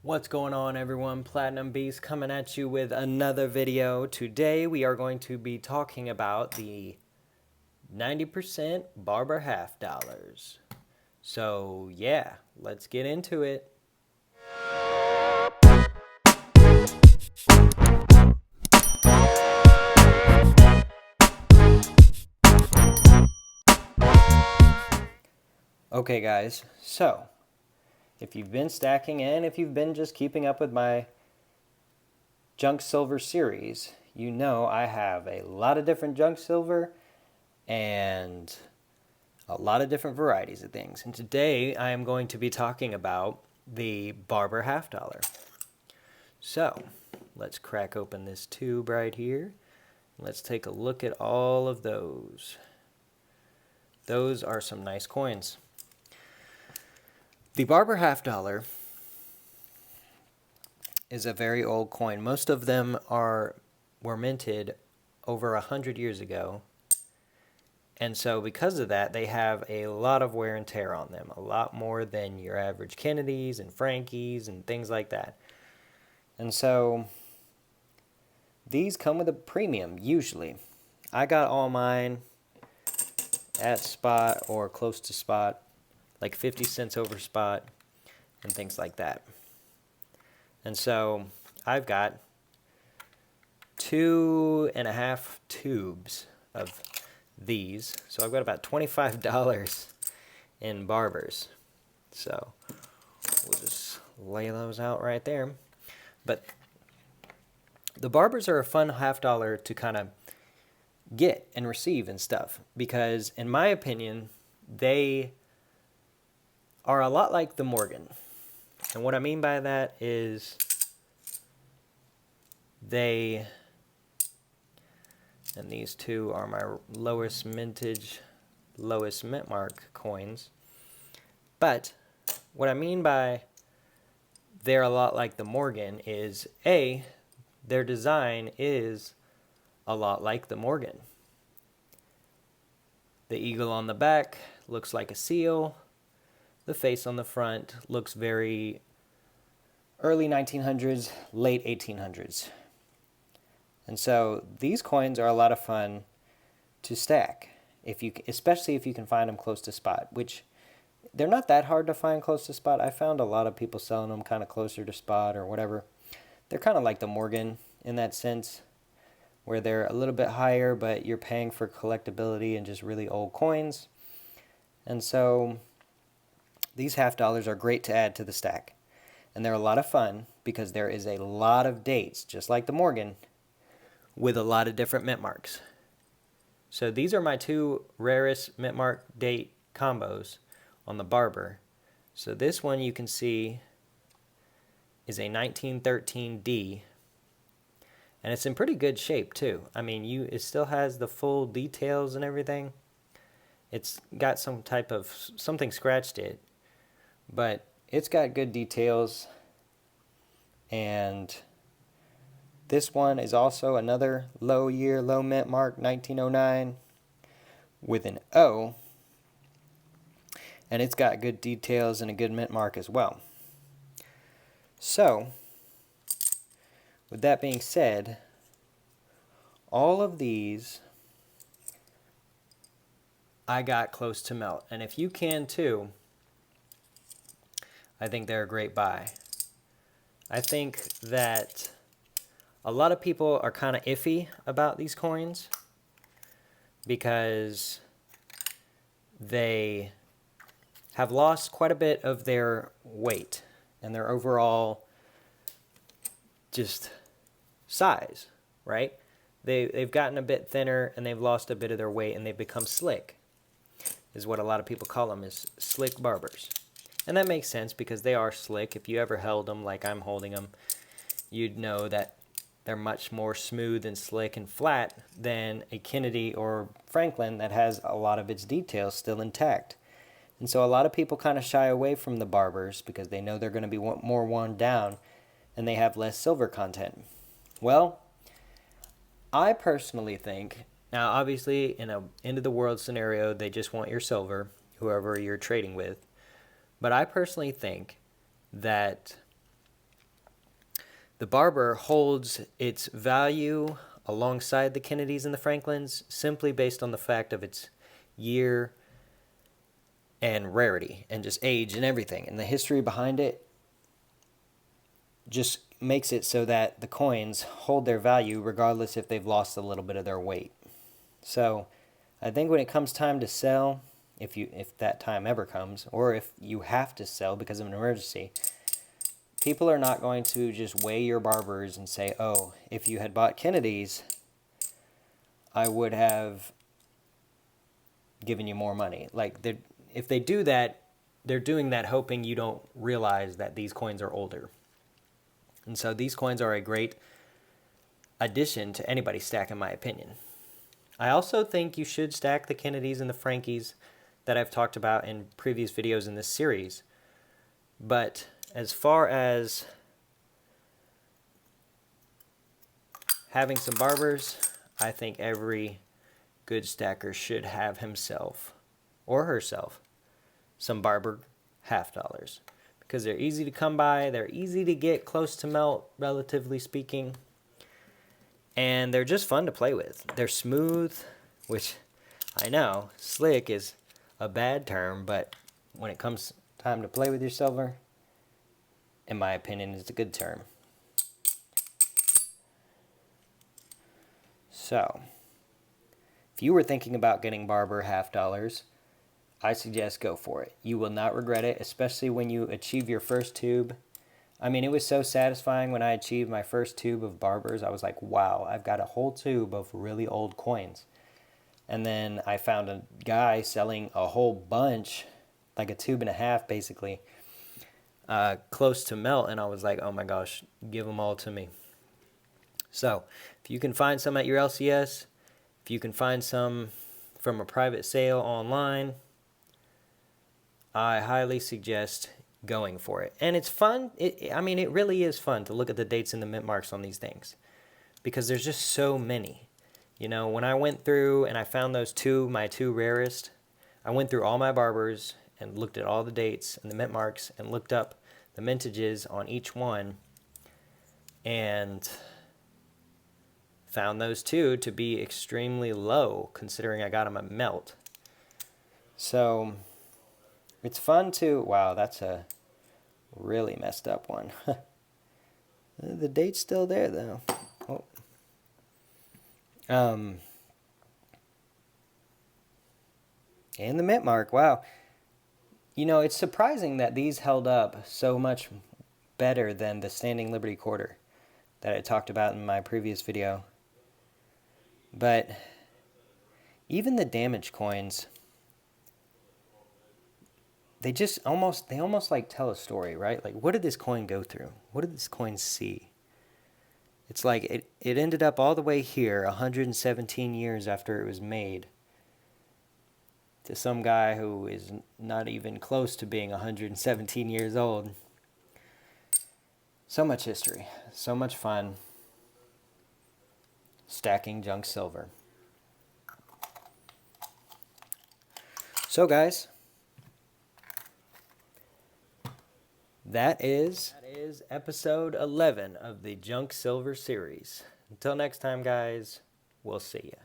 What's going on, everyone? Platinum Beast coming at you with another video. Today we are going to be talking about the 90% Barber half dollars. So yeah, let's get into it. Okay guys, so if you've been stacking and if you've been just keeping up with my junk silver series, you know I have a lot of different junk silver and a lot of different varieties of things. And today I am going to be talking about the Barber half dollar. So let's crack open this tube right here. Let's take a look at all of those. Those are some nice coins. The Barber half dollar is a very old coin. Most of them were minted over 100 years ago. And so because of that, they have a lot of wear and tear on them. A lot more than your average Kennedys and Frankies and things like that. And so these come with a premium, usually. I got all mine at spot or close to spot, like 50 cents over spot and things like that. And so I've got 2.5 tubes of these. So I've got about $25 in Barbers. So we'll just lay those out right there. But the Barbers are a fun half dollar to kind of get and receive and stuff, because in my opinion, they are a lot like the Morgan. And what I mean by that is and these two are my lowest mintage, lowest mint mark coins. But what I mean by they're a lot like the Morgan is their design is a lot like the Morgan. The eagle on the back looks like a seal. The face on the front looks very early 1900s, late 1800s. And so these coins are a lot of fun to stack, especially if you can find them close to spot, which they're not that hard to find close to spot. I found a lot of people selling them kind of closer to spot or whatever. They're kind of like the Morgan in that sense, where they're a little bit higher, but you're paying for collectability and just really old coins. And so these half dollars are great to add to the stack. And they're a lot of fun because there is a lot of dates, just like the Morgan, with a lot of different mint marks. So these are my two rarest mint mark date combos on the Barber. So this one you can see is a 1913D, and it's in pretty good shape too. I mean, it still has the full details and everything. It's got something scratched it, but it's got good details. And this one is also another low mint mark, 1909, with an O. And it's got good details and a good mint mark as well. So, with that being said, all of these I got close to melt. And if you can too, I think they're a great buy. I think that a lot of people are kind of iffy about these coins because they have lost quite a bit of their weight and their overall just size, right? They've gotten a bit thinner and they've lost a bit of their weight and they've become slick, is what a lot of people call them, is slick Barbers. And that makes sense because they are slick. If you ever held them like I'm holding them, you'd know that they're much more smooth and slick and flat than a Kennedy or Franklin that has a lot of its details still intact. And so a lot of people kind of shy away from the Barbers because they know they're going to be more worn down and they have less silver content. Well, I personally think, now obviously in an end of the world scenario, they just want your silver, whoever you're trading with. But I personally think that The Barber holds its value alongside the Kennedys and the Franklins simply based on the fact of its year and rarity and just age and everything. And the history behind it just makes it so that the coins hold their value regardless if they've lost a little bit of their weight. So I think when it comes time to sell, if that time ever comes, or if you have to sell because of an emergency, people are not going to just weigh your Barbers and say, oh, if you had bought Kennedy's, I would have given you more money. Like, if they do that, they're doing that hoping you don't realize that these coins are older. And so these coins are a great addition to anybody's stack, in my opinion. I also think you should stack the Kennedys and the Frankies that I've talked about in previous videos in this series. But as far as having some Barbers, I think every good stacker should have himself or herself some Barber half dollars, because they're easy to come by, they're easy to get close to melt, relatively speaking, and they're just fun to play with. They're smooth, which I know slick is a bad term, but when it comes time to play with your silver, in my opinion, is a good term. So, if you were thinking about getting Barber half dollars, I suggest go for it. You will not regret it, especially when you achieve your first tube. I mean, it was so satisfying when I achieved my first tube of Barbers. I was like, wow, I've got a whole tube of really old coins. And then I found a guy selling a whole bunch, like a tube and a half basically, close to melt, and I was like, oh my gosh, give them all to me. So if you can find some at your LCS, if you can find some from a private sale online, I highly suggest going for it. And it's fun. I mean, it really is fun to look at the dates and the mint marks on these things, because there's just so many. You know, when I went through and I found those my two rarest, I went through all my Barbers and looked at all the dates and the mint marks and looked up the mintages on each one and found those two to be extremely low considering I got them at melt. So it's fun to, wow, that's a really messed up one. The date's still there though. Oh. And the mint mark, wow. You know, it's surprising that these held up so much better than the Standing Liberty Quarter that I talked about in my previous video. But even the damaged coins, they almost like tell a story, right? Like, what did this coin go through? What did this coin see? It's like it ended up all the way here 117 years after it was made to some guy who is not even close to being 117 years old. So much history, so much fun stacking junk silver. So guys, that is episode 11 of the Junk Silver series. Until next time, guys, we'll see ya.